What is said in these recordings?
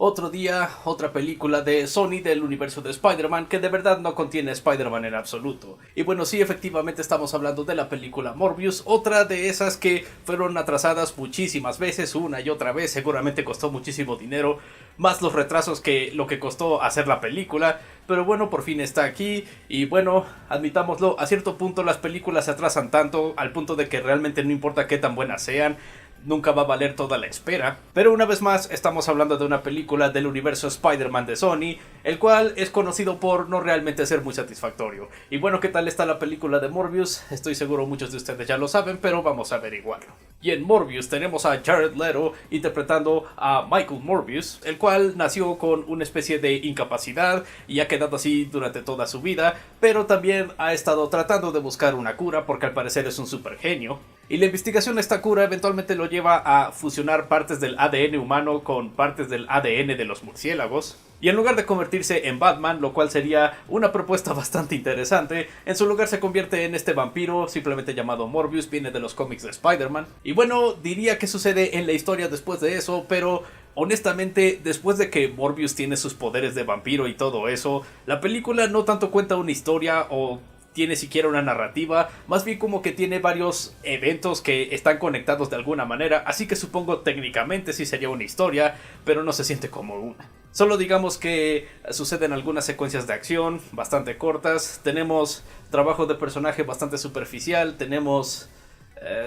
Otro día, otra película de Sony del universo de Spider-Man que de verdad no contiene Spider-Man en absoluto. Y bueno, sí, efectivamente estamos hablando de la película Morbius, otra de esas que fueron atrasadas muchísimas veces, una y otra vez, seguramente costó muchísimo dinero, más los retrasos que lo que costó hacer la película, pero bueno, por fin está aquí y bueno, admitámoslo, a cierto punto las películas se atrasan tanto al punto de que realmente no importa qué tan buenas sean, nunca va a valer toda la espera. Pero una vez más estamos hablando de una película del universo Spider-Man de Sony, el cual es conocido por no realmente ser muy satisfactorio. Y bueno, ¿qué tal está la película de Morbius? Estoy seguro muchos de ustedes ya lo saben, pero vamos a averiguarlo. Y en Morbius tenemos a Jared Leto interpretando a Michael Morbius, el cual nació con una especie de incapacidad y ha quedado así durante toda su vida, pero también ha estado tratando de buscar una cura porque al parecer es un super genio. Y la investigación de esta cura eventualmente lo lleva a fusionar partes del ADN humano con partes del ADN de los murciélagos. Y en lugar de convertirse en Batman, lo cual sería una propuesta bastante interesante, en su lugar se convierte en este vampiro simplemente llamado Morbius, viene de los cómics de Spider-Man. Y bueno, diría que sucede en la historia después de eso, pero honestamente, después de que Morbius tiene sus poderes de vampiro y todo eso, la película no tanto cuenta una historia o tiene siquiera una narrativa, más bien como que tiene varios eventos que están conectados de alguna manera, así que supongo técnicamente sí sería una historia, pero no se siente como una. Solo digamos que suceden algunas secuencias de acción bastante cortas, tenemos trabajo de personaje bastante superficial, tenemos...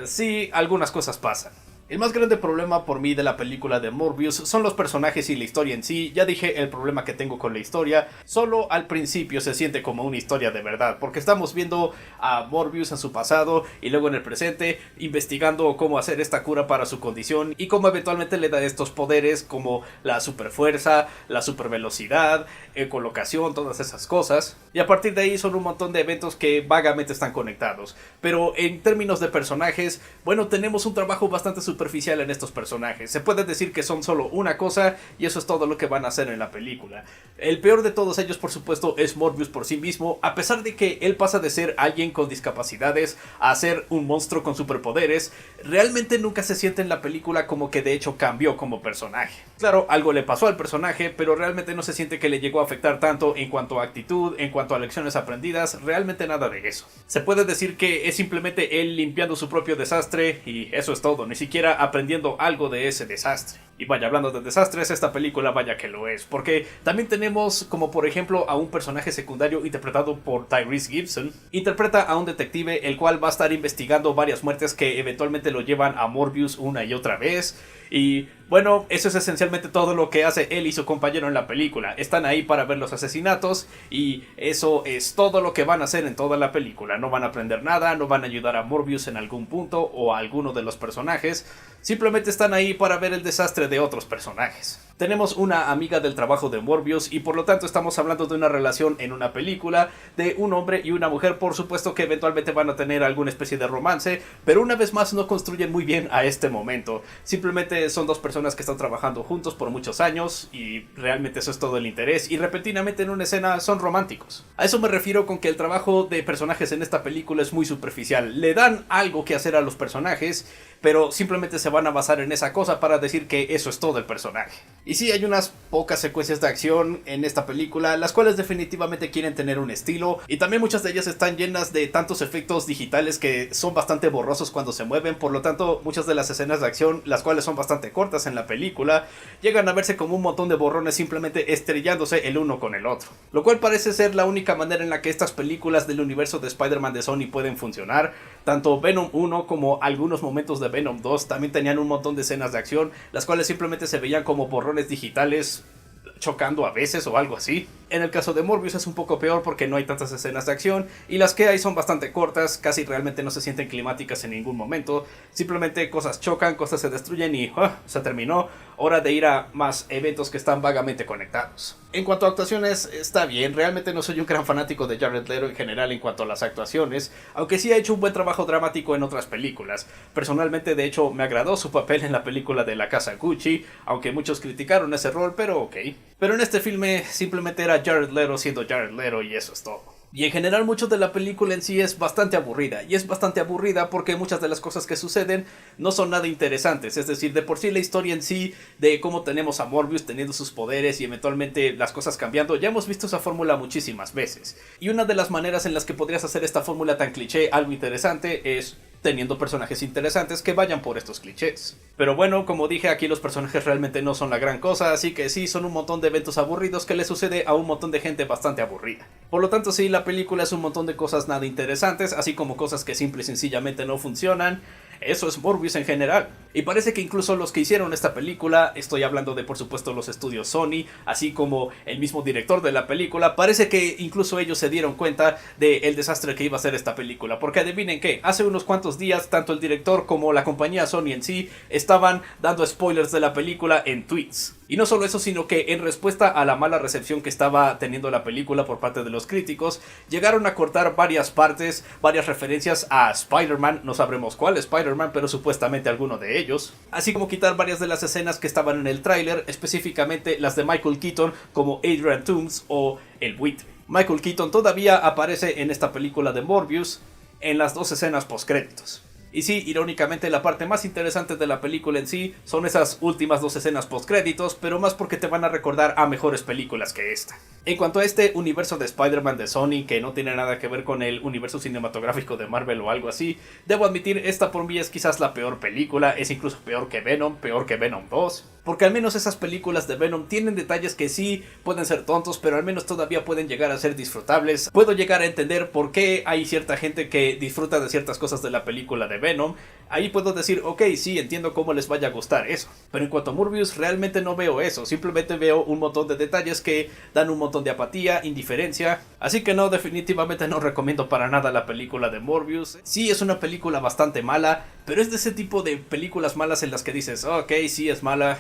sí, algunas cosas pasan. El más grande problema por mí de la película de Morbius son los personajes y la historia en sí. Ya dije el problema que tengo con la historia. Solo al principio se siente como una historia de verdad, porque estamos viendo a Morbius en su pasado y luego en el presente, investigando cómo hacer esta cura para su condición y cómo eventualmente le da estos poderes como la superfuerza, la supervelocidad, ecolocación, todas esas cosas. Y a partir de ahí son un montón de eventos que vagamente están conectados. Pero en términos de personajes, bueno, tenemos un trabajo bastante superficial en estos personajes. Se puede decir que son solo una cosa y eso es todo lo que van a hacer en la película. El peor de todos ellos, por supuesto, es Morbius por sí mismo, a pesar de que él pasa de ser alguien con discapacidades a ser un monstruo con superpoderes. Realmente nunca se siente en la película como que de hecho cambió como personaje. Claro, algo le pasó al personaje, pero realmente no se siente que le llegó a afectar tanto en cuanto a actitud, en cuanto a lecciones aprendidas, realmente nada de eso. Se puede decir que es simplemente él limpiando su propio desastre y eso es todo, ni siquiera aprendiendo algo de ese desastre. Y vaya, hablando de desastres, esta película vaya que lo es, porque también tenemos como por ejemplo a un personaje secundario interpretado por Tyrese Gibson. Interpreta a un detective el cual va a estar investigando varias muertes que eventualmente lo llevan a Morbius una y otra vez. Y bueno, eso es esencialmente todo lo que hace él y su compañero en la película. Están ahí para ver los asesinatos y eso es todo lo que van a hacer en toda la película. No van a aprender nada, no van a ayudar a Morbius en algún punto o a alguno de los personajes. Simplemente están ahí para ver el desastre de otros personajes. Tenemos una amiga del trabajo de Morbius y por lo tanto estamos hablando de una relación en una película de un hombre y una mujer. Por supuesto que eventualmente van a tener alguna especie de romance, pero una vez más no construyen muy bien a este momento. Simplemente son dos personas que están trabajando juntos por muchos años y realmente eso es todo el interés, y repentinamente en una escena son románticos. A eso me refiero con que el trabajo de personajes en esta película es muy superficial. Le dan algo que hacer a los personajes, pero simplemente se van a basar en esa cosa para decir que eso es todo el personaje. Y sí, hay unas pocas secuencias de acción en esta película, las cuales definitivamente quieren tener un estilo, y también muchas de ellas están llenas de tantos efectos digitales que son bastante borrosos cuando se mueven. Por lo tanto, muchas de las escenas de acción, las cuales son bastante cortas en la película, llegan a verse como un montón de borrones simplemente estrellándose el uno con el otro, lo cual parece ser la única manera en la que estas películas del universo de Spider-Man de Sony pueden funcionar. Tanto Venom 1 como algunos momentos de Venom 2 también tenían un montón de escenas de acción, las cuales simplemente se veían como borrones digitales chocando a veces o algo así. En el caso de Morbius es un poco peor porque no hay tantas escenas de acción y las que hay son bastante cortas, casi realmente no se sienten climáticas en ningún momento. Simplemente cosas chocan, cosas se destruyen y se terminó. Hora de ir a más eventos que están vagamente conectados. En cuanto a actuaciones, está bien. Realmente no soy un gran fanático de Jared Leto en general en cuanto a las actuaciones, aunque sí ha hecho un buen trabajo dramático en otras películas. Personalmente, de hecho, me agradó su papel en la película de La Casa Gucci, aunque muchos criticaron ese rol, pero ok. Pero en este filme simplemente era Jared Leto siendo Jared Leto y eso es todo. Y en general mucho de la película en sí es bastante aburrida, y es bastante aburrida porque muchas de las cosas que suceden no son nada interesantes, es decir, de por sí la historia en sí, de cómo tenemos a Morbius teniendo sus poderes y eventualmente las cosas cambiando, ya hemos visto esa fórmula muchísimas veces. Y una de las maneras en las que podrías hacer esta fórmula tan cliché algo interesante es teniendo personajes interesantes que vayan por estos clichés. Pero bueno, como dije, aquí los personajes realmente no son la gran cosa, así que sí, son un montón de eventos aburridos que le sucede a un montón de gente bastante aburrida. Por lo tanto, sí, la película es un montón de cosas nada interesantes, así como cosas que simple y sencillamente no funcionan. Eso es Morbius en general. Y parece que incluso los que hicieron esta película, estoy hablando de por supuesto los estudios Sony, así como el mismo director de la película, parece que incluso ellos se dieron cuenta del desastre que iba a ser esta película. Porque adivinen qué, hace unos cuantos días tanto el director como la compañía Sony en sí estaban dando spoilers de la película en tweets. Y no solo eso, sino que en respuesta a la mala recepción que estaba teniendo la película por parte de los críticos, llegaron a cortar varias partes, varias referencias a Spider-Man, no sabremos cuál Spider-Man, pero supuestamente alguno de ellos, así como quitar varias de las escenas que estaban en el tráiler, específicamente las de Michael Keaton como Adrian Toomes o el buitre. Michael Keaton todavía aparece en esta película de Morbius en las dos escenas postcréditos. Y sí, irónicamente la parte más interesante de la película en sí son esas últimas dos escenas postcréditos, pero más porque te van a recordar a mejores películas que esta. En cuanto a este universo de Spider-Man de Sony, que no tiene nada que ver con el universo cinematográfico de Marvel o algo así, debo admitir, esta por mí es quizás la peor película, es incluso peor que Venom 2, porque al menos esas películas de Venom tienen detalles que sí pueden ser tontos, pero al menos todavía pueden llegar a ser disfrutables. Puedo llegar a entender por qué hay cierta gente que disfruta de ciertas cosas de la película de Venom. Ahí puedo decir, ok, sí, entiendo cómo les vaya a gustar eso. Pero en cuanto a Morbius, realmente no veo eso. Simplemente veo un montón de detalles que dan un montón de apatía, indiferencia. Así que no, definitivamente no recomiendo para nada la película de Morbius. Sí, es una película bastante mala, pero es de ese tipo de películas malas en las que dices, ok, sí, es mala,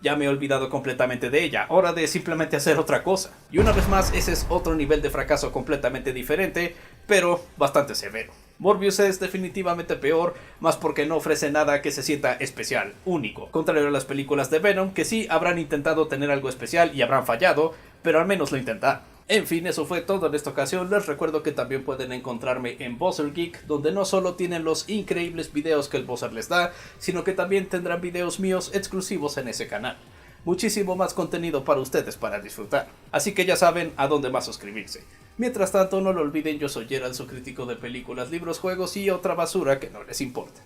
ya me he olvidado completamente de ella, hora de simplemente hacer otra cosa. Y una vez más, ese es otro nivel de fracaso completamente diferente, pero bastante severo. Morbius es definitivamente peor, más porque no ofrece nada que se sienta especial, único, contrario a las películas de Venom, que sí habrán intentado tener algo especial y habrán fallado, pero al menos lo intentaron. En fin, eso fue todo en esta ocasión. Les recuerdo que también pueden encontrarme en Buzzer Geek, donde no solo tienen los increíbles videos que el Buzzer les da, sino que también tendrán videos míos exclusivos en ese canal. Muchísimo más contenido para ustedes para disfrutar, así que ya saben a dónde más suscribirse. Mientras tanto, no lo olviden, yo soy Gerald, su crítico de películas, libros, juegos y otra basura que no les importa.